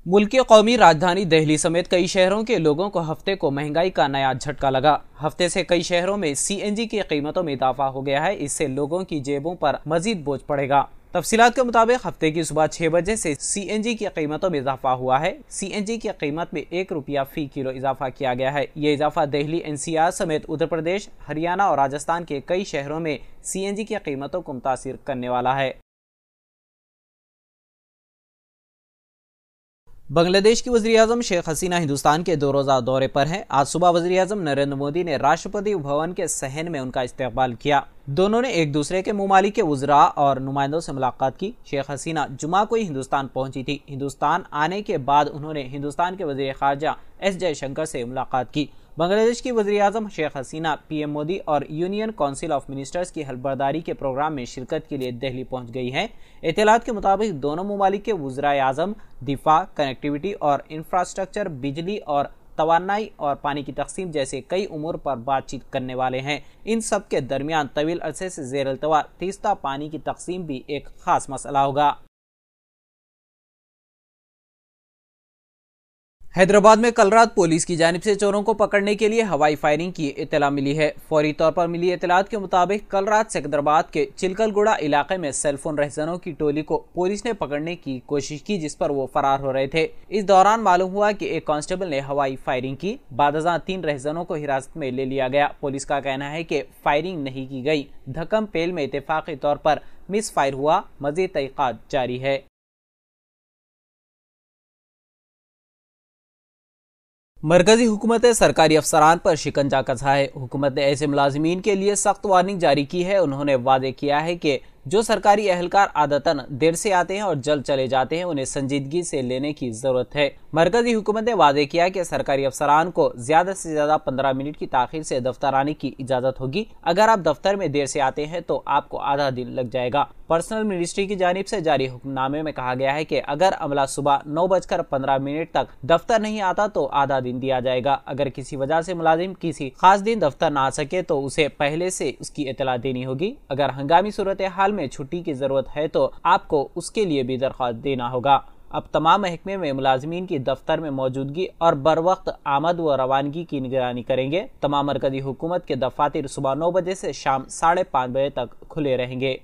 मुल्क की कौमी राजधानी दिल्ली समेत कई शहरों के लोगों को हफ्ते को महंगाई का नया झटका लगा। हफ्ते से कई शहरों में सीएनजी की कीमतों में इजाफा हो गया है। इससे लोगों की जेबों पर मजीद बोझ पड़ेगा। तफसीलात के मुताबिक हफ्ते की सुबह 6 बजे से सीएनजी की कीमतों में इजाफा हुआ है। सीएनजी की कीमत में 1 रुपया फी किलो इजाफा किया गया है। ये इजाफा दिल्ली, एनसीआर समेत उत्तर प्रदेश, हरियाणा और राजस्थान के कई शहरों में सीएनजी की कीमतों को मुतासिर करने वाला है। बांग्लादेश की वज़ीर-ए-आज़म शेख हसीना हिंदुस्तान के 2 रोज़ा दौरे पर हैं। आज सुबह वज़ीर-ए-आज़म नरेंद्र मोदी ने राष्ट्रपति भवन के सहन में उनका इस्तकबाल किया। दोनों ने एक दूसरे के ममालिक के वज़रा और नुमाइंदों से मुलाकात की। शेख हसीना जुमा को ही हिंदुस्तान पहुंची थी। हिंदुस्तान आने के बाद उन्होंने हिंदुस्तान के वज़ीर ख़ारजा एस जयशंकर से मुलाकात की। बांग्लादेश की वज़ीर-ए-आज़म शेख हसीना पीएम मोदी और यूनियन काउंसिल ऑफ मिनिस्टर्स की हलबर्दारी के प्रोग्राम में शिरकत के लिए दिल्ली पहुंच गई हैं। इत्तलात के मुताबिक दोनों ममालिक के वज़ीर-ए-आज़म दिफा, कनेक्टिविटी और इंफ्रास्ट्रक्चर, बिजली और तवानाई और पानी की तकसीम जैसे कई उमूर पर बातचीत करने वाले हैं। इन सब के दरमियान तवील अरसे से ज़ेर अल्तवा तीस्ता पानी की तकसीम भी एक खास मसला होगा। हैदराबाद में कल रात पुलिस की जानिब से चोरों को पकड़ने के लिए हवाई फायरिंग की इत्तला मिली है। फौरी तौर पर मिली इत्तलात के मुताबिक कल रात सिकंदराबाद के चिलकलगुड़ा इलाके में सेलफोन रहजनों की टोली को पुलिस ने पकड़ने की कोशिश की, जिस पर वो फरार हो रहे थे। इस दौरान मालूम हुआ कि एक कांस्टेबल ने हवाई फायरिंग की। बादशाह 3 रहजनों को हिरासत में ले लिया गया। पुलिस का कहना है कि फायरिंग नहीं की गई। धक्कम पेल में इत्तेफाकी तौर पर मिस फायर हुआ। मजीद तहकीकात जारी है। मरकजी हुकूमत ने सरकारी अफसरान पर शिकंजा कसा है। हुकूमत ने ऐसे मुलाजिमीन के लिए सख्त वार्निंग जारी की है। उन्होंने वादे किया है कि जो सरकारी एहलकार आदतन देर से आते हैं और जल्द चले जाते हैं, उन्हें संजीदगी से लेने की जरूरत है। मरकजी हुकूमत ने वादे किया कि सरकारी अफसरान को ज्यादा से ज्यादा 15 मिनट की ताखीर से दफ्तर आने की इजाजत होगी। अगर आप दफ्तर में देर से आते हैं तो आपको आधा दिन लग जाएगा। पर्सनल मिनिस्ट्री की जानिब से जारी हुक्मनामे में कहा गया है कि अगर अमला सुबह 9:15 तक दफ्तर नहीं आता तो आधा दिन दिया जाएगा। अगर किसी वजह से मुलाजिम किसी खास दिन दफ्तर ना आ सके तो उसे पहले से उसकी इतला देनी होगी। अगर हंगामी सूरत हाल में छुट्टी की जरूरत है तो आपको उसके लिए भी दरख्वास्त देना होगा। अब तमाम महकमे में मुलाजमीन की दफ्तर में मौजूदगी और बर वक्त आमद व रवानगी की निगरानी करेंगे। तमाम मरकजी हुकूमत के दफातर सुबह 9 बजे से शाम 5:30 बजे तक खुले रहेंगे।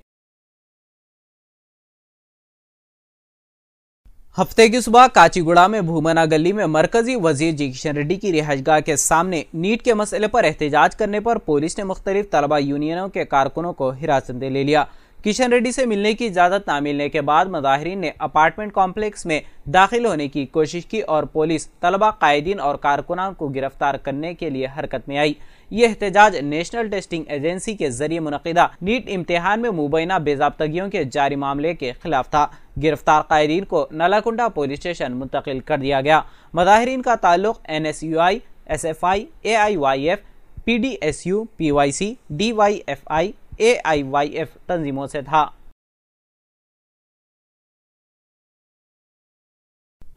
हफ्ते की सुबह काचीगुड़ा में भूमना गली में मरकजी वजीर जी किशन रेड्डी की रिहाइशगाह के सामने नीट के मसले पर एहतजाज करने पर पुलिस ने मुख्तलिफ तलबा यूनियनों के कारकुनों को हिरासत में ले लिया। किशन रेड्डी से मिलने की इजाजत न मिलने के बाद मुजाहिरीन ने अपार्टमेंट कॉम्प्लेक्स में दाखिल होने की कोशिश की और पुलिस तलबा, कायदीन और कारकुनान को गिरफ्तार करने के लिए हरकत में आई। ये एहतजाज नेशनल टेस्टिंग एजेंसी के जरिए मुनक़िदा नीट इम्तिहान में मुबैना बेज़ाब्तगियों के जारी मामले के खिलाफ था। गिरफ्तार कायदीन को नलाकुंडा पुलिस स्टेशन मुंतकिल कर दिया गया। मुजाहिरीन का ताल्लुक NSUI, SFI, AIYF, PDSU, PYC, DYFI, AIYF तंजीमों से था।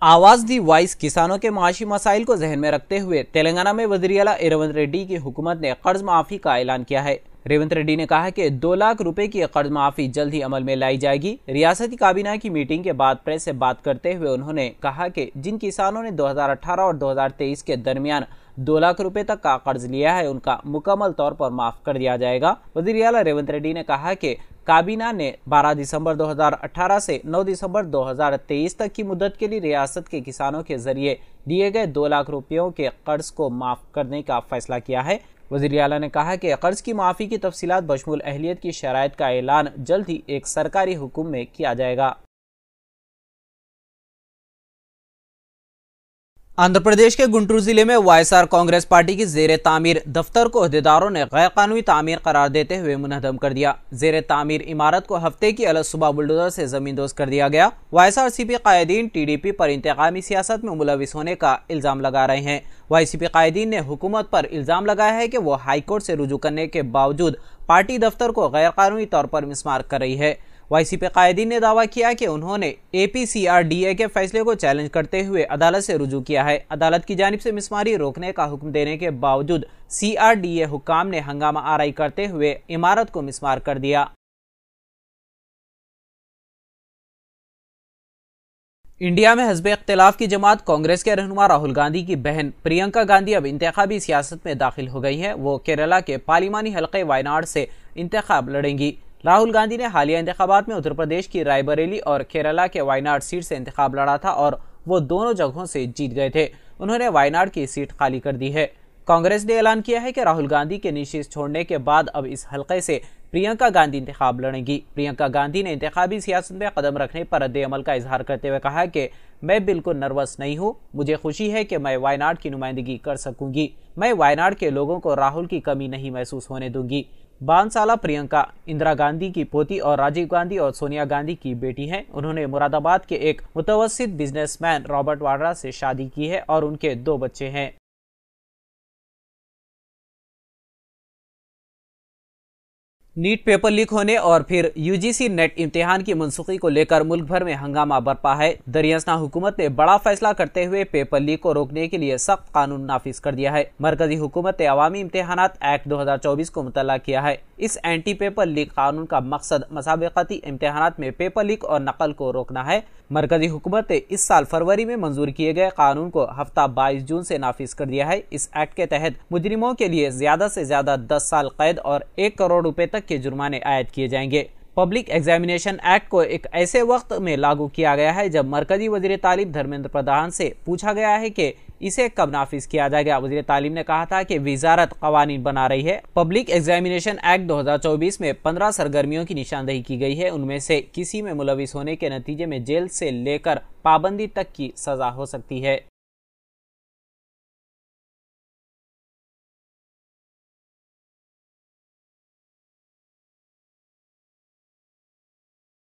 आवाज दी वॉइस किसानों के माशी मसाइल को जहन में रखते हुए तेलंगाना में वज़ीर-ए-आला रेवंत रेड्डी की हुकूमत ने कर्ज माफी का ऐलान किया है। रेवंत रेड्डी ने कहा कि 2 लाख रुपए की कर्ज माफी जल्द ही अमल में लाई जाएगी। रियासती काबीना की मीटिंग के बाद प्रेस से बात करते हुए उन्होंने कहा कि जिन किसानों ने 2018 और 2023 के दरमियान 2 लाख रुपए तक का कर्ज लिया है, उनका मुकम्मल तौर पर माफ कर दिया जाएगा। वज़ीर-ए-आला रेवंत रेड्डी ने कहा कि काबीना ने 12 दिसंबर 2018 से 9 दिसंबर 2023 तक की मुद्दत के लिए रियासत के किसानों के जरिए दिए गए 2 लाख रुपयों के कर्ज को माफ करने का फैसला किया है। वज़ीर-ए-आला ने कहा कि कर्ज की माफी की तफसीलात बशमूल अहलियत की शराइत का ऐलान जल्द ही एक सरकारी हुक्म में किया जाएगा। आंध्र प्रदेश के गुंटूर जिले में वाईएसआर कांग्रेस पार्टी की जेर तामीर दफ्तर को अहदेदारों ने गैर कानूनी तामीर करार देते हुए मुनहदम कर दिया। जेर तामीर इमारत को हफ्ते की अलग सुबह बुलडोजर से जमींदोज कर दिया गया। वाईएसआरसीपी कायदीन टीडीपी पर इंतकामी सियासत में मुलविस होने का इल्जाम लगा रहे हैं। वाईसीपी कायदीन ने हुकूमत पर इल्जाम लगाया है कि वो हाईकोर्ट से रुजू करने के बावजूद पार्टी दफ्तर को गैर कानूनी तौर पर मिसमार कर रही है। वाईसीपी कायदीन ने दावा किया कि उन्होंने APCRDA के फैसले को चैलेंज करते हुए अदालत से रुजू किया है। अदालत की जानिब से मिसमारी रोकने का हुक्म देने के बावजूद CRDA हुक्काम ने हंगामा आराई करते हुए इमारत को मिसमार कर दिया। इंडिया में हिज़्ब इख्तिलाफ की जमात कांग्रेस के रहनुमा राहुल गांधी की बहन प्रियंका गांधी अब इंतखाबी सियासत में दाखिल हो गई है। वो केरला के पार्लिमानी हलके वायनाड से इंतखाब लड़ेंगी। राहुल गांधी ने हालिया इंतखाबात में उत्तर प्रदेश की रायबरेली और केरला के वायनाड सीट से इंतखाब लड़ा था और वो दोनों जगहों से जीत गए थे। उन्होंने वायनाड की सीट खाली कर दी है। कांग्रेस ने ऐलान किया है कि राहुल गांधी के निशीज छोड़ने के बाद अब इस हलके से प्रियंका गांधी इंतखाब लड़ेंगी। प्रियंका गांधी ने इंतखाबी सियासत में कदम रखने पर रद्द-ए-अमल का इजहार करते हुए कहा कि मैं बिल्कुल नर्वस नहीं हूँ। मुझे खुशी है कि मैं वायनाड की नुमाइंदगी कर सकूंगी। मैं वायनाड के लोगों को राहुल की कमी नहीं महसूस होने दूंगी। 52 साल प्रियंका इंदिरा गांधी की पोती और राजीव गांधी और सोनिया गांधी की बेटी हैं। उन्होंने मुरादाबाद के एक मुतवस्सित बिजनेसमैन रॉबर्ट वाड्रा से शादी की है और उनके 2 बच्चे हैं। नीट पेपर लीक होने और फिर यूजीसी नेट इम्तिहान की मनसूखी को लेकर मुल्क भर में हंगामा बरपा है। दरियासना हुकूमत ने बड़ा फैसला करते हुए पेपर लीक को रोकने के लिए सख्त कानून नाफिज कर दिया है। मरकजी हुकूमत ने अवामी इम्तिहानात एक्ट 2024 को मुतल्ला किया है। इस एंटी पेपर लीक कानून का मकसद मुसाबकती इम्तिहानात में पेपर लीक और नकल को रोकना है। मरकजी हुकूमत ने इस साल फरवरी में मंजूर किए गए कानून को हफ्ता 22 जून से नाफिज कर दिया है। इस एक्ट के तहत मुजरिमों के लिए ज्यादा से ज्यादा 10 साल कैद और 1 करोड़ रुपए तक के जुर्माने आयद किए जाएंगे। पब्लिक एग्जामिनेशन एक्ट को एक ऐसे वक्त में लागू किया गया है जब मरकजी वजीर तालीम धर्मेंद्र प्रधान से पूछा गया है कि इसे कब नाफिज किया जाएगा। वजीर तालीम ने कहा था कि वजारत कवानीन बना रही है। पब्लिक एग्जामिनेशन एक्ट 2024 में 15 सरगर्मियों की निशानदेही की गई है। उनमें से किसी में मुलविस होने के नतीजे में जेल से लेकर पाबंदी तक की सजा हो सकती है।